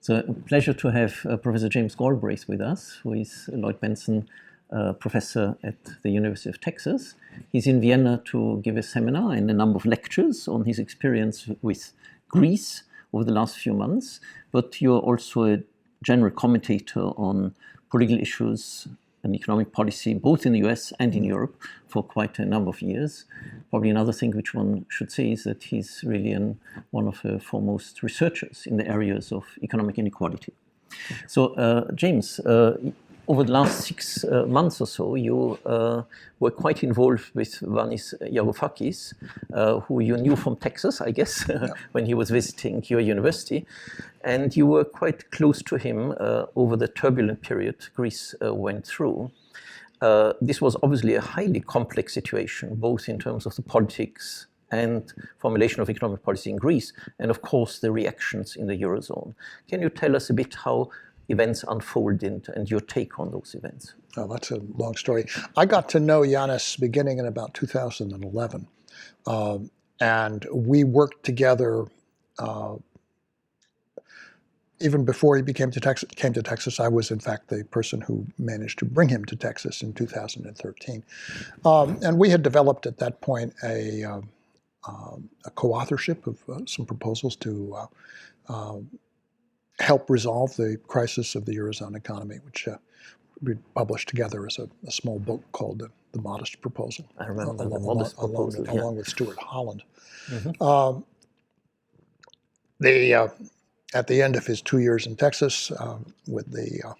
So a pleasure to have Professor James Galbraith with us, who is Lloyd Benson professor at the University of Texas. He's in Vienna to give a seminar and a number of lectures on his experience with Greece over the last few months. But you're also a general commentator on political issues and economic policy, both in the US and in Europe, for quite a number of years. Probably another thing which one should say is that he's really one of the foremost researchers in the areas of economic inequality. So, James, over the last 6 months or so, you were quite involved with Vanis Varoufakis, who you knew from Texas, I guess, when he was visiting your university. And you were quite close to him over the turbulent period Greece went through. This was obviously a highly complex situation, both in terms of the politics and formulation of economic policy in Greece, and of course the reactions in the Eurozone. Can you tell us a bit how events unfolded and your take on those events? Oh, that's a long story. I got to know Yanis beginning in about 2011, and we worked together even before he came to Texas. I was, in fact, the person who managed to bring him to Texas in 2013. And we had developed at that point a co-authorship of some proposals to help resolve the crisis of the Eurozone economy, which we published together as a small book called The Modest Proposal. I remember the Modest Proposal, along with Stuart Holland. Mm-hmm. At the end of his 2 years in Texas, with the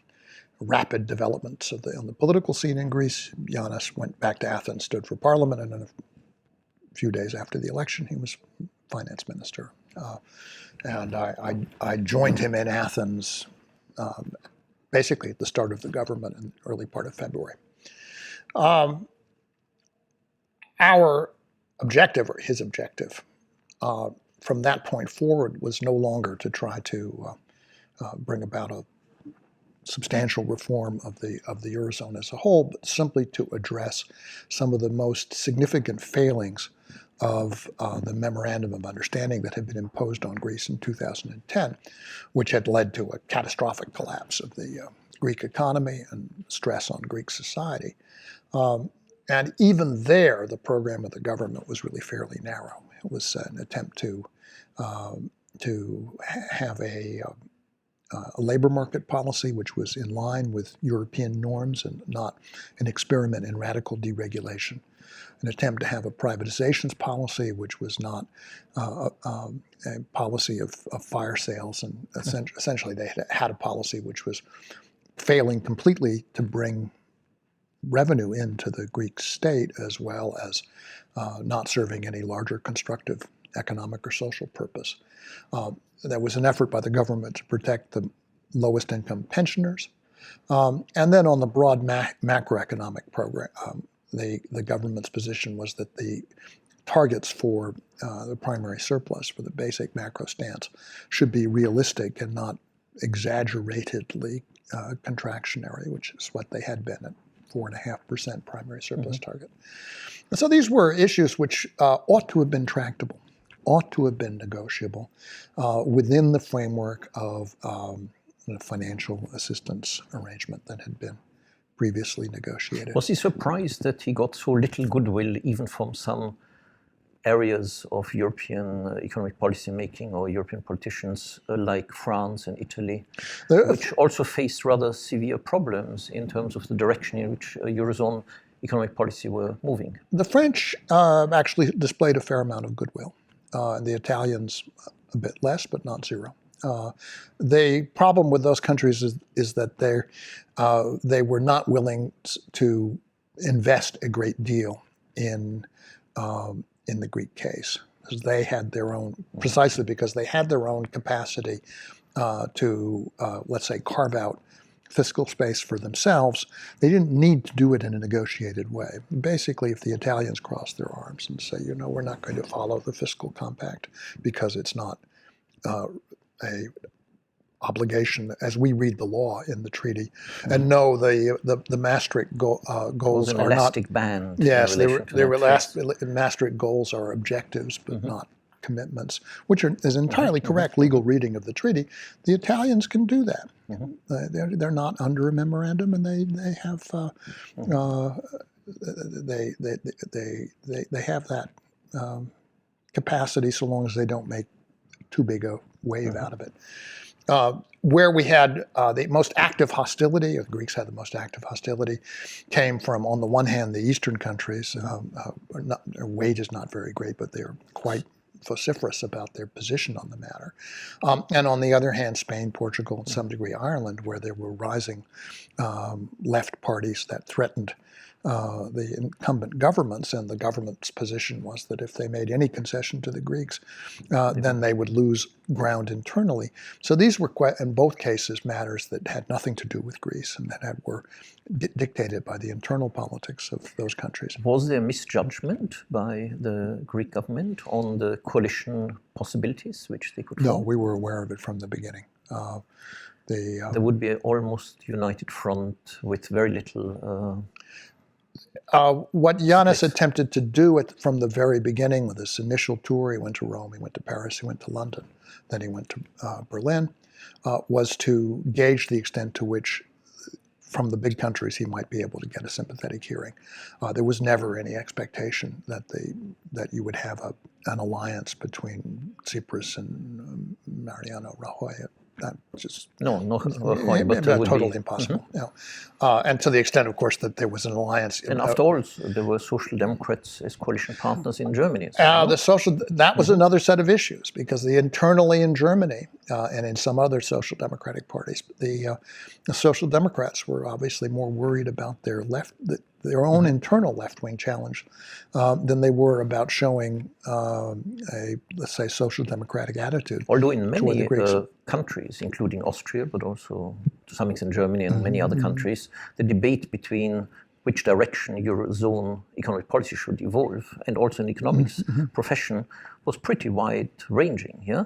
rapid developments on the political scene in Greece, Yanis went back to Athens, stood for parliament, and then a few days after the election, he was finance minister. And I joined him in Athens, basically at the start of the government in the early part of February. Our objective, or his objective, from that point forward was no longer to try to bring about a substantial reform of the Eurozone as a whole, but simply to address some of the most significant failings of the Memorandum of Understanding that had been imposed on Greece in 2010, which had led to a catastrophic collapse of the Greek economy and stress on Greek society. And even there, the program of the government was really fairly narrow. It was an attempt to have a labor market policy which was in line with European norms and not an experiment in radical deregulation. An attempt to have a privatizations policy which was not a policy of fire sales, and essentially they had a policy which was failing completely to bring revenue into the Greek state, as well as not serving any larger constructive economic or social purpose. There was an effort by the government to protect the lowest income pensioners. And then on the broad macroeconomic program, the government's position was that the targets for the primary surplus, for the basic macro stance, should be realistic and not exaggeratedly contractionary, which is what they had been at 4.5% primary surplus target. And so these were issues which ought to have been tractable, ought to have been negotiable within the framework of the financial assistance arrangement that had been previously negotiated. Was he surprised that he got so little goodwill even from some areas of European economic policy making or European politicians like France and Italy, which also faced rather severe problems in terms of the direction in which Eurozone economic policy were moving? The French actually displayed a fair amount of goodwill. The Italians a bit less, but not zero. The problem with those countries is that they were not willing to invest a great deal in the Greek case, because they had their own, precisely because they had their own capacity to, let's say, carve out fiscal space for themselves. They didn't need to do it in a negotiated way. Basically, if the Italians cross their arms and say, you know, we're not going to follow the fiscal compact because it's not a obligation as we read the law in the treaty, and no, the Maastricht goals are not elastic band. Yes, they were Maastricht goals are objectives, but not commitments, which is entirely correct legal reading of the treaty, the Italians can do that. They're not under a memorandum, and they have they have that capacity, so long as they don't make too big a wave out of it. Where we had the most active hostility, or the Greeks had the most active hostility, came from, on the one hand, the eastern countries. Their weight is not very great, but they're quite vociferous about their position on the matter. And on the other hand, Spain, Portugal, and some degree Ireland, where there were rising left parties that threatened the incumbent governments, and the government's position was that if they made any concession to the Greeks, then they would lose ground internally. So these were, in both cases, matters that had nothing to do with Greece and that were dictated by the internal politics of those countries. Was there misjudgment by the Greek government on the coalition possibilities which they could form? No, we were aware of it from the beginning. There would be an almost united front with very little... what Giannis attempted to do from the very beginning with this initial tour, he went to Rome, he went to Paris, he went to London, then he went to Berlin, was to gauge the extent to which, from the big countries, he might be able to get a sympathetic hearing. There was never any expectation that you would have an alliance between Tsipras and Mariano Rajoy. That just Rajoy, but totally impossible. And to the extent, of course, that there was an alliance. And after all, there were Social Democrats as coalition partners in Germany. That was another set of issues, because internally in Germany and in some other social democratic parties, the Social Democrats were obviously more worried about their own internal left-wing challenge than they were about showing let's say, social democratic attitude. Although in many countries, including Austria, but also to some extent Germany and many other countries, the debate between which direction Eurozone economic policy should evolve, and also in the economics profession, was pretty wide-ranging.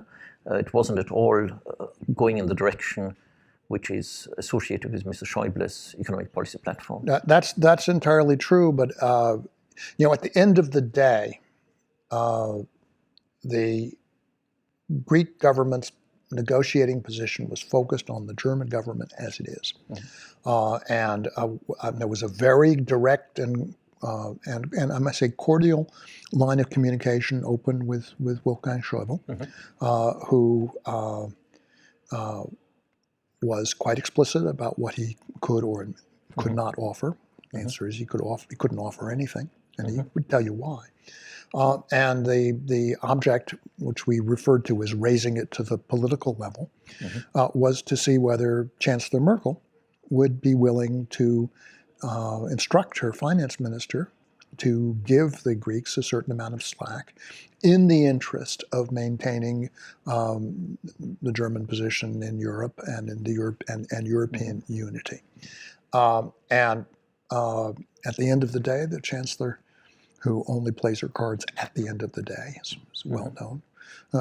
It wasn't at all going in the direction which is associated with Mr. Schäuble's economic policy platform. That's entirely true, but at the end of the day, the Greek government's negotiating position was focused on the German government as it is, and there was a very direct and I must say cordial line of communication open with Wolfgang Schäuble, who was quite explicit about what he could or could not offer. The answer is he couldn't offer anything, and he would tell you why. And the object, which we referred to as raising it to the political level, was to see whether Chancellor Merkel would be willing to instruct her finance minister to give the Greeks a certain amount of slack in the interest of maintaining the German position in Europe and in the European unity. And at the end of the day, the Chancellor, who only plays her cards at the end of the day, is well known,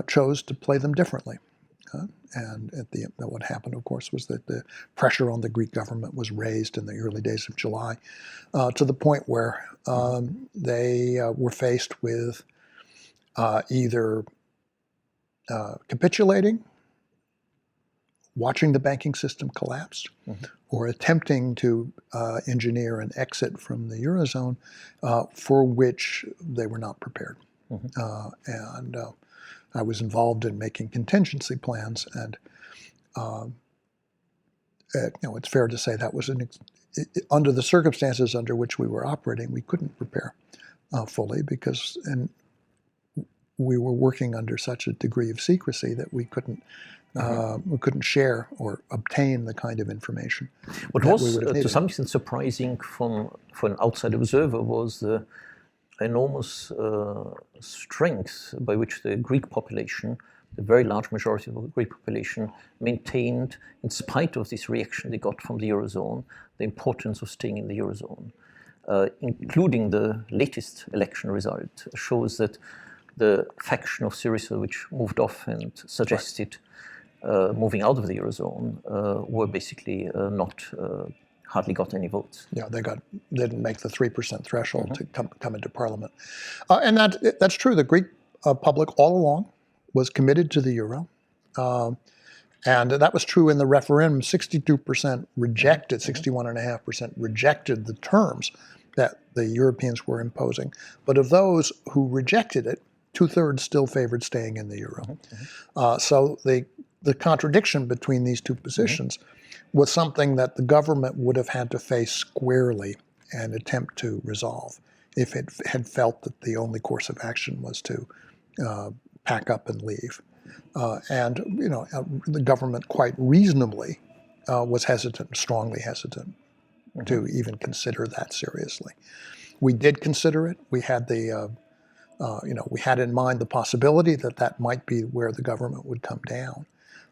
chose to play them differently. And what happened, of course, was that the pressure on the Greek government was raised in the early days of July to the point where they were faced with either capitulating, watching the banking system collapse, or attempting to engineer an exit from the Eurozone for which they were not prepared. And I was involved in making contingency plans, and it's fair to say that was under the circumstances under which we were operating, we couldn't prepare fully because we were working under such a degree of secrecy that we couldn't share or obtain the kind of information. What was, to some extent, surprising for an outside observer was the enormous strength by which the Greek population, the very large majority of the Greek population, maintained, in spite of this reaction they got from the Eurozone, the importance of staying in the Eurozone. Including the latest election result shows that the faction of Syriza, which moved off and suggested moving out of the Eurozone, were basically hardly got any votes. Yeah, they didn't make the 3% threshold to come into parliament, and that's true. The Greek public all along was committed to the euro. And that was true in the referendum. 62% rejected, 61.5% rejected the terms that the Europeans were imposing. But of those who rejected it, 2/3 still favored staying in the euro. So the contradiction between these two positions was something that the government would have had to face squarely and attempt to resolve if it had felt that the only course of action was to pack up and leave. And the government quite reasonably was hesitant, strongly hesitant, to even consider that seriously. We did consider it. We had we had in mind the possibility that that might be where the government would come down.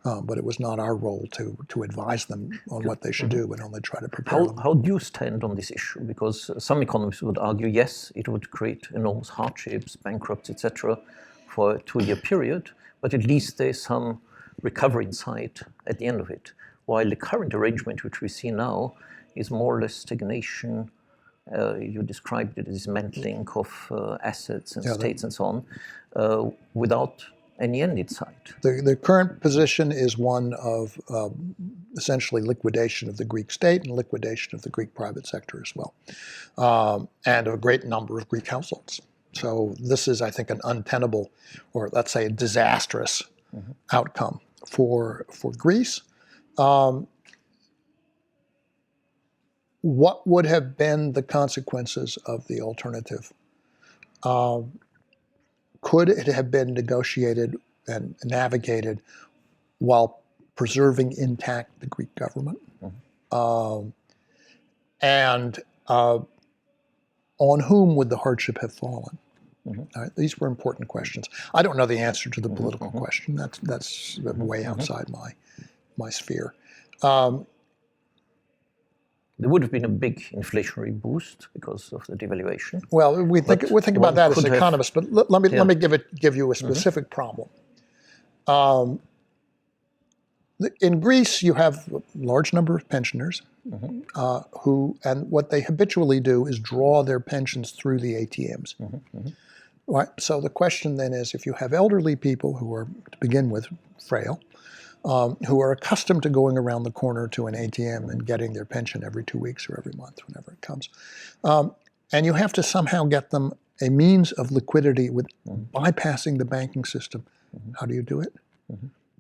But it was not our role to advise them on what they should do, but only try to prepare them. How do you stand on this issue? Because some economists would argue, yes, it would create enormous hardships, bankruptcy, etc., for a 2-year period, but at least there's some recovery in sight at the end of it. While the current arrangement, which we see now, is more or less stagnation. You described it as dismantling of assets and states and so on, without any end in sight. The current position is one of essentially liquidation of the Greek state and liquidation of the Greek private sector as well, and a great number of Greek households. So this is, I think, an untenable, or let's say a disastrous outcome for Greece. What would have been the consequences of the alternative? Could it have been negotiated and navigated while preserving intact the Greek government? And on whom would the hardship have fallen? These were important questions. I don't know the answer to the political question. That's way outside my sphere. There would have been a big inflationary boost because of the devaluation. Well, we think about that as economists, but let me give you a specific problem. In Greece, you have a large number of pensioners and what they habitually do is draw their pensions through the ATMs. Right? So the question then is, if you have elderly people who are, to begin with, frail, who are accustomed to going around the corner to an ATM and getting their pension every 2 weeks or every month, whenever it comes, and you have to somehow get them a means of liquidity with bypassing the banking system, how do you do it?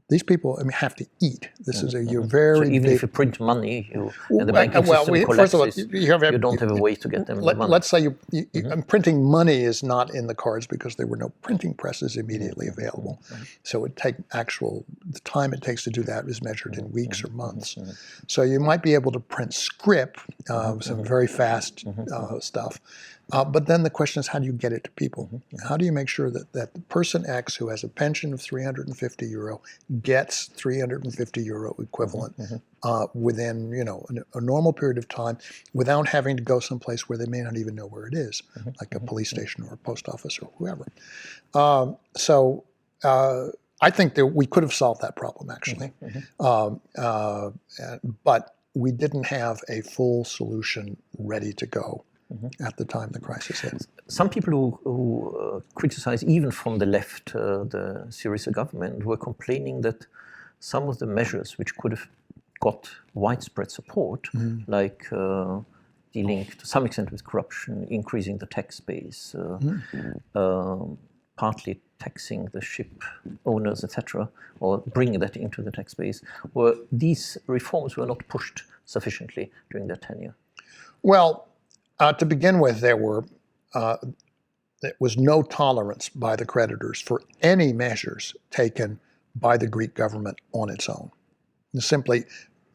These people, have to eat. This is you're very so even big, if you print money and the banking system collapses, first of all, you don't have a way to get them money. Let's say printing money is not in the cards because there were no printing presses immediately available. So it would take the time it takes to do that is measured in weeks or months. So you might be able to print scrip, some very fast stuff. But then the question is, how do you get it to people? How do you make sure that the person X who has a pension of 350 euro gets 350 euro equivalent within a normal period of time without having to go someplace where they may not even know where it is, like a police station or a post office or whoever. So I think that we could have solved that problem, actually. But we didn't have a full solution ready to go at the time the crisis hit. Some people who criticize, even from the left, the Syriza government, were complaining that some of the measures which could have got widespread support, like dealing to some extent with corruption, increasing the tax base, partly taxing the ship owners, etc., or bringing that into the tax base, these reforms were not pushed sufficiently during their tenure? Well, to begin with, there was no tolerance by the creditors for any measures taken by the Greek government on its own. Simply,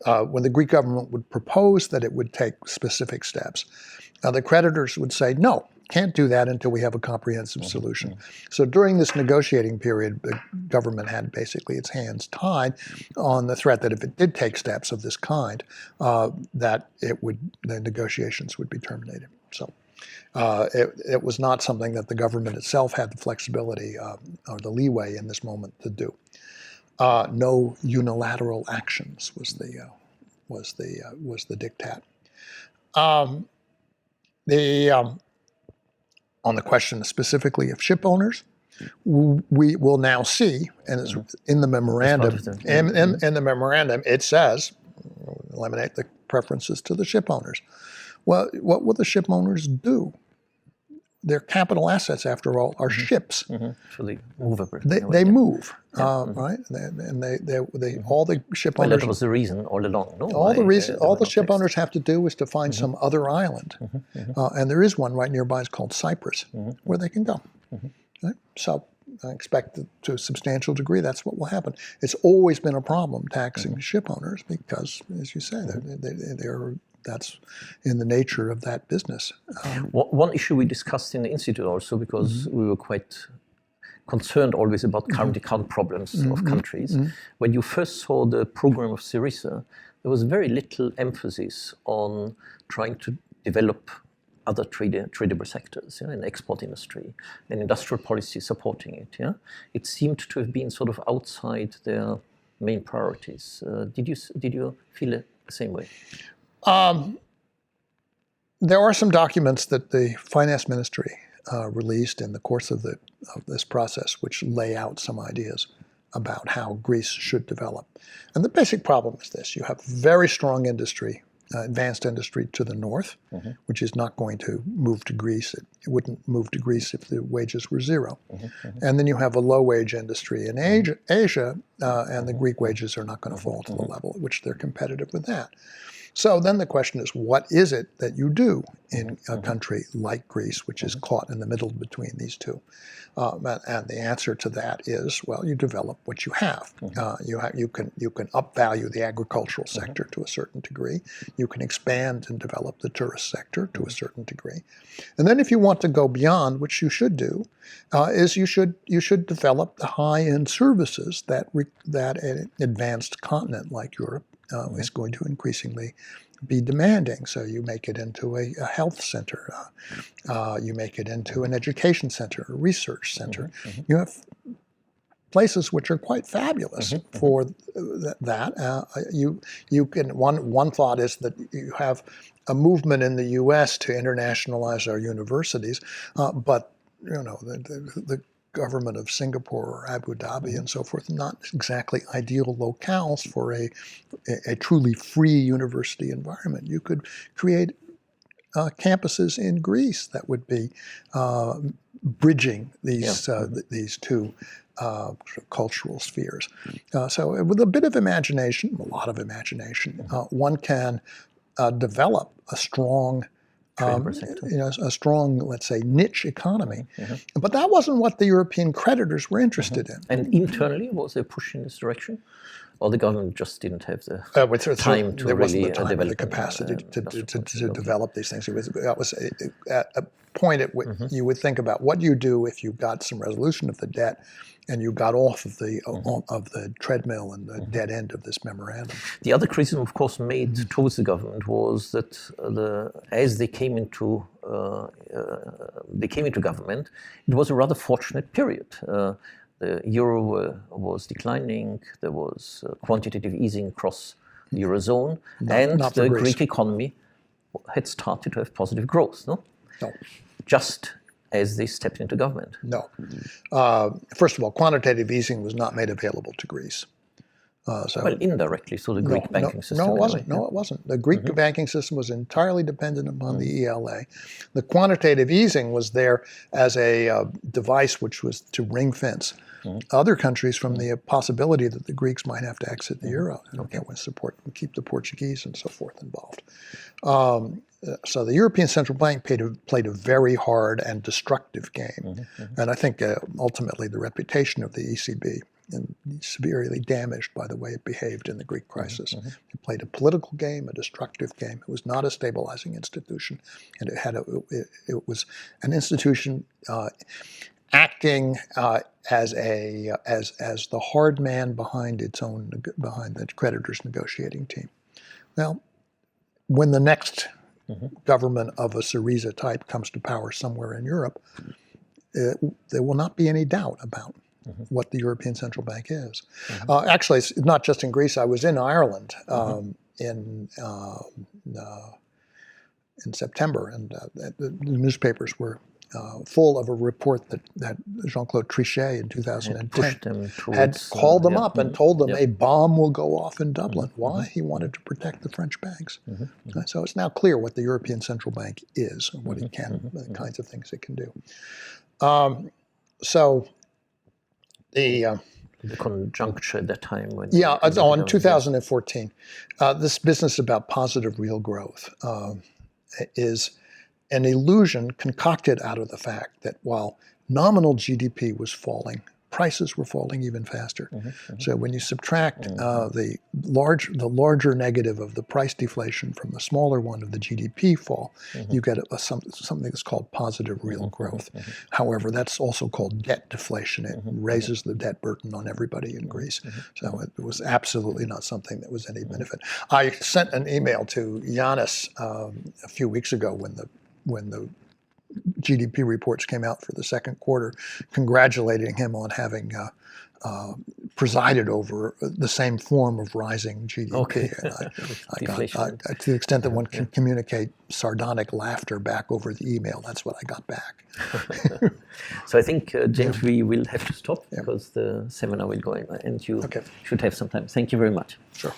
when the Greek government would propose that it would take specific steps, the creditors would say, no, can't do that until we have a comprehensive solution. So during this negotiating period, the government had basically its hands tied on the threat that if it did take steps of this kind, that the negotiations would be terminated. So it was not something that the government itself had the flexibility or the leeway in this moment to do. No unilateral actions was the diktat. On the question specifically of ship owners, We will now see, and it's in the memorandum, in the memorandum, it says, eliminate the preferences to the ship owners. Well, what will the ship owners do? Their capital assets, after all, are ships. So they move up. They move, right? And they all the ship owners. Well, that was the reason all along. No, all the ship owners have to do is to find some other island, and there is one right nearby. It's called Cyprus, where they can go. Right? So I expect that to a substantial degree that's what will happen. It's always been a problem taxing ship owners because, as you say, that's in the nature of that business. One issue we discussed in the Institute also, because we were quite concerned always about current account problems of countries. When you first saw the program of Syriza, there was very little emphasis on trying to develop other tradable sectors, in the export industry, and industrial policy supporting it. Yeah, it seemed to have been sort of outside their main priorities. Did you feel it the same way? There are some documents that the finance ministry released in the course of this process, which lay out some ideas about how Greece should develop. And the basic problem is this: you have very strong industry. Advanced industry to the north, which is not going to move to Greece. It wouldn't move to Greece if the wages were zero. And then you have a low-wage industry in Asia, and the Greek wages are not going to fall to the level at which they're competitive with that. So then the question is, what is it that you do in a country like Greece, which is caught in the middle between these two? And the answer to that is, well, you develop what you have. You can upvalue the agricultural sector to a certain degree. You can expand and develop the tourist sector to a certain degree. And then if you want to go beyond, which you should do, is you should develop the high-end services that an advanced continent like Europe is going to increasingly be demanding. So you make it into a health center, you make it into an education center, a research center. You have places which are quite fabulous for that. You can one thought is that you have a movement in the U.S. to internationalize our universities, but the government of Singapore or Abu Dhabi and so forth, not exactly ideal locales for a truly free university environment. You could create campuses in Greece that would be bridging these two cultural spheres. So with a bit of imagination, a lot of imagination, one can develop a strong a strong, let's say, niche economy. But that wasn't what the European creditors were interested in. And internally, was there a push in this direction? Or the government just didn't have the time to really develop the capacity to develop these things. That was at a point at which you would think about what you do if you got some resolution of the debt and you got off of the treadmill and the dead end of this memorandum. The other criticism, of course, made towards the government was that as they came into government, it was a rather fortunate period. The euro was declining. There was quantitative easing across the eurozone, and the Greek economy had started to have positive growth. No. Just as they stepped into government. No. First of all, quantitative easing was not made available to Greece. Well, indirectly, so the Greek banking system. No, it wasn't. No, it wasn't. The Greek banking system was entirely dependent upon the ELA. The quantitative easing was there as a device which was to ring fence other countries from the possibility that the Greeks might have to exit the euro. Okay, keep the Portuguese and so forth involved. So the European Central Bank played a very hard and destructive game. And I think ultimately the reputation of the ECB and severely damaged by the way it behaved in the Greek crisis. It played a political game, a destructive game. It was not a stabilizing institution, and it was an institution acting as the hard man behind the creditors' negotiating team. Now, when the next government of a Syriza type comes to power somewhere in Europe, there will not be any doubt about what the European Central Bank is. Actually, it's not just in Greece. I was in Ireland in September, and the newspapers were full of a report that Jean-Claude Trichet in 2010 had towards, called them up and told them yeah. a bomb will go off in Dublin. Why? He wanted to protect the French banks. So it's now clear what the European Central Bank is and what it can, the kinds of things it can do. So the conjuncture at that time when in 2014, this business about positive real growth is an illusion concocted out of the fact that while nominal GDP was falling, prices were falling even faster. So when you subtract the larger negative of the price deflation from the smaller one of the GDP fall, you get something that's called positive real growth. However, that's also called debt deflation. It raises the debt burden on everybody in Greece. So it was absolutely not something that was any benefit. I sent an email to Giannis a few weeks ago when the GDP reports came out for the second quarter, congratulating him on having presided over the same form of rising GDP. Okay. And to the extent that one can communicate sardonic laughter back over the email, that's what I got back. So I think, James, we will have to stop because the seminar will go in and you should have some time. Thank you very much. Sure.